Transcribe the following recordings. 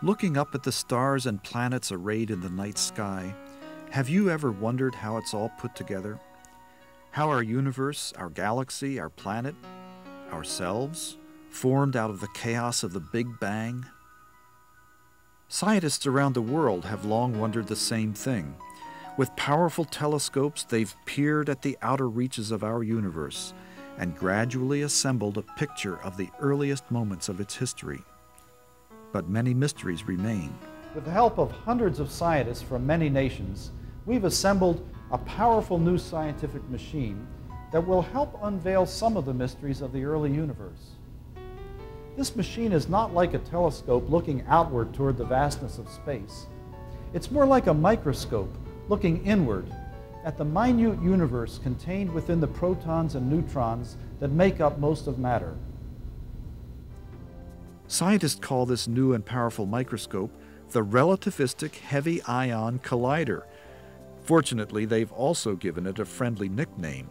Looking up at the stars and planets arrayed in the night sky, have you ever wondered how it's all put together? How our universe, our galaxy, our planet, ourselves, formed out of the chaos of the Big Bang? Scientists around the world have long wondered the same thing. With powerful telescopes, they've peered at the outer reaches of our universe and gradually assembled a picture of the earliest moments of its history. But many mysteries remain. With the help of hundreds of scientists from many nations, we've assembled a powerful new scientific machine that will help unveil some of the mysteries of the early universe. This machine is not like a telescope looking outward toward the vastness of space. It's more like a microscope looking inward at the minute universe contained within the protons and neutrons that make up most of matter. Scientists call this new and powerful microscope the Relativistic Heavy Ion Collider. Fortunately, they've also given it a friendly nickname,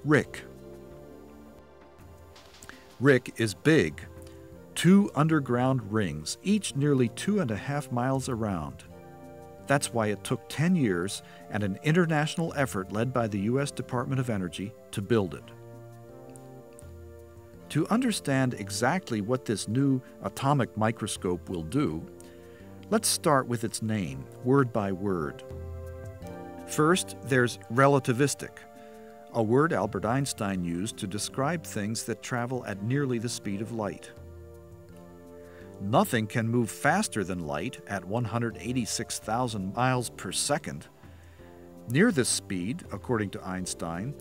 RHIC. RHIC is big, 2 underground rings, each nearly 2.5 miles around. That's why it took 10 years and an international effort led by the U.S. Department of Energy to build it. To understand exactly what this new atomic microscope will do, let's start with its name, word by word. First, there's relativistic, a word Albert Einstein used to describe things that travel at nearly the speed of light. Nothing can move faster than light at 186,000 miles per second. Near this speed, according to Einstein,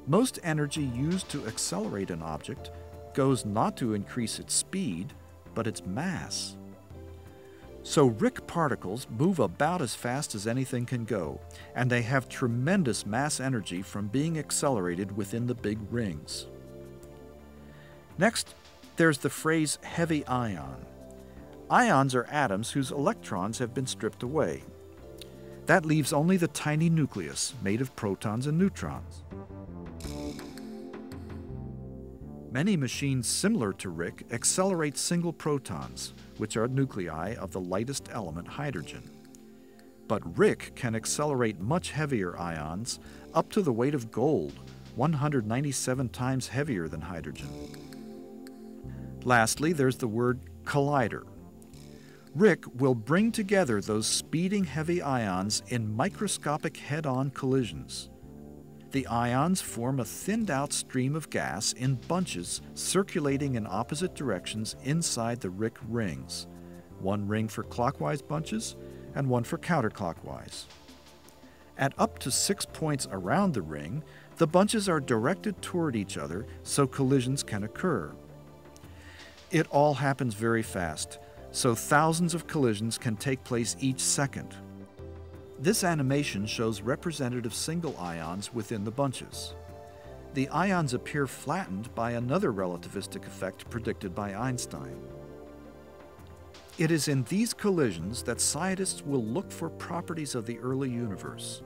most energy used to accelerate an object goes not to increase its speed, but its mass. So RHIC particles move about as fast as anything can go, and they have tremendous mass energy from being accelerated within the big rings. Next, there's the phrase heavy ion. Ions are atoms whose electrons have been stripped away. That leaves only the tiny nucleus made of protons and neutrons. Many machines similar to RHIC accelerate single protons, which are nuclei of the lightest element, hydrogen. But RHIC can accelerate much heavier ions, up to the weight of gold, 197 times heavier than hydrogen. Lastly, there's the word collider. RHIC will bring together those speeding heavy ions in microscopic head-on collisions. The ions form a thinned-out stream of gas in bunches circulating in opposite directions inside the RHIC rings, one ring for clockwise bunches and one for counterclockwise. At up to 6 points around the ring, the bunches are directed toward each other so collisions can occur. It all happens very fast, so thousands of collisions can take place each second. This animation shows representative single ions within the bunches. The ions appear flattened by another relativistic effect predicted by Einstein. It is in these collisions that scientists will look for properties of the early universe.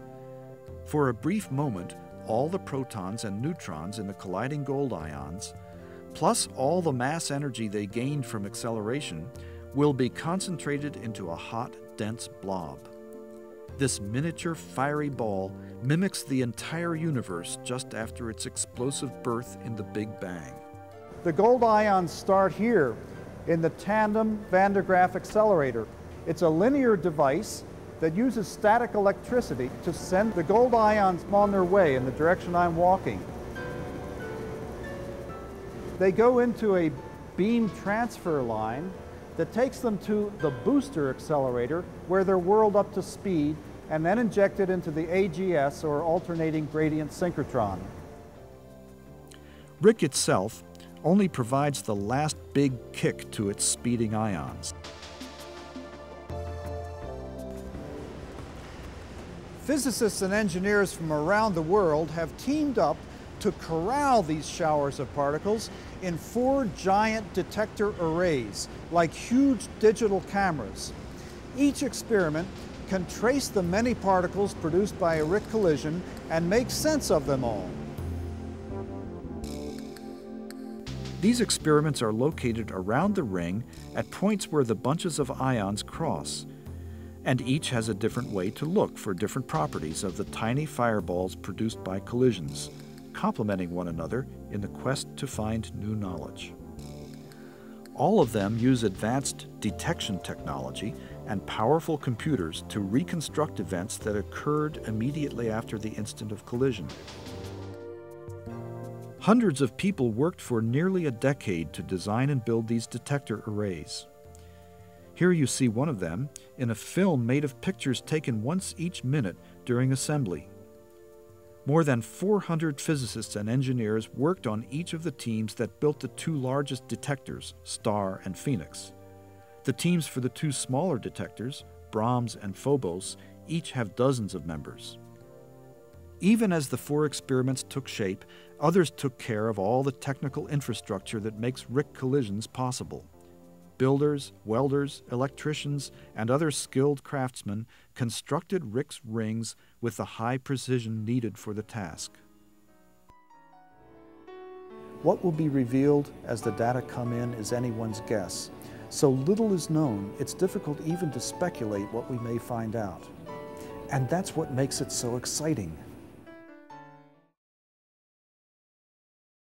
For a brief moment, all the protons and neutrons in the colliding gold ions, plus all the mass energy they gained from acceleration, will be concentrated into a hot, dense blob. This miniature fiery ball mimics the entire universe just after its explosive birth in the Big Bang. The gold ions start here in the tandem Van de Graaff accelerator. It's a linear device that uses static electricity to send the gold ions on their way in the direction I'm walking. They go into a beam transfer line that takes them to the booster accelerator where they're whirled up to speed and then injected into the AGS, or alternating gradient synchrotron. RHIC itself only provides the last big kick to its speeding ions. Physicists and engineers from around the world have teamed up to corral these showers of particles in 4 giant detector arrays, like huge digital cameras. Each experiment can trace the many particles produced by a RHIC collision and make sense of them all. These experiments are located around the ring at points where the bunches of ions cross, and each has a different way to look for different properties of the tiny fireballs produced by collisions, complementing one another in the quest to find new knowledge. All of them use advanced detection technology and powerful computers to reconstruct events that occurred immediately after the instant of collision. Hundreds of people worked for nearly a decade to design and build these detector arrays. Here you see one of them in a film made of pictures taken once each minute during assembly. More than 400 physicists and engineers worked on each of the teams that built the two largest detectors, STAR and Phoenix. The teams for the two smaller detectors, Brahms and Phobos, each have dozens of members. Even as the 4 experiments took shape, others took care of all the technical infrastructure that makes RHIC collisions possible. Builders, welders, electricians, and other skilled craftsmen constructed RHIC's rings with the high precision needed for the task. What will be revealed as the data come in is anyone's guess. So little is known, it's difficult even to speculate what we may find out. And that's what makes it so exciting.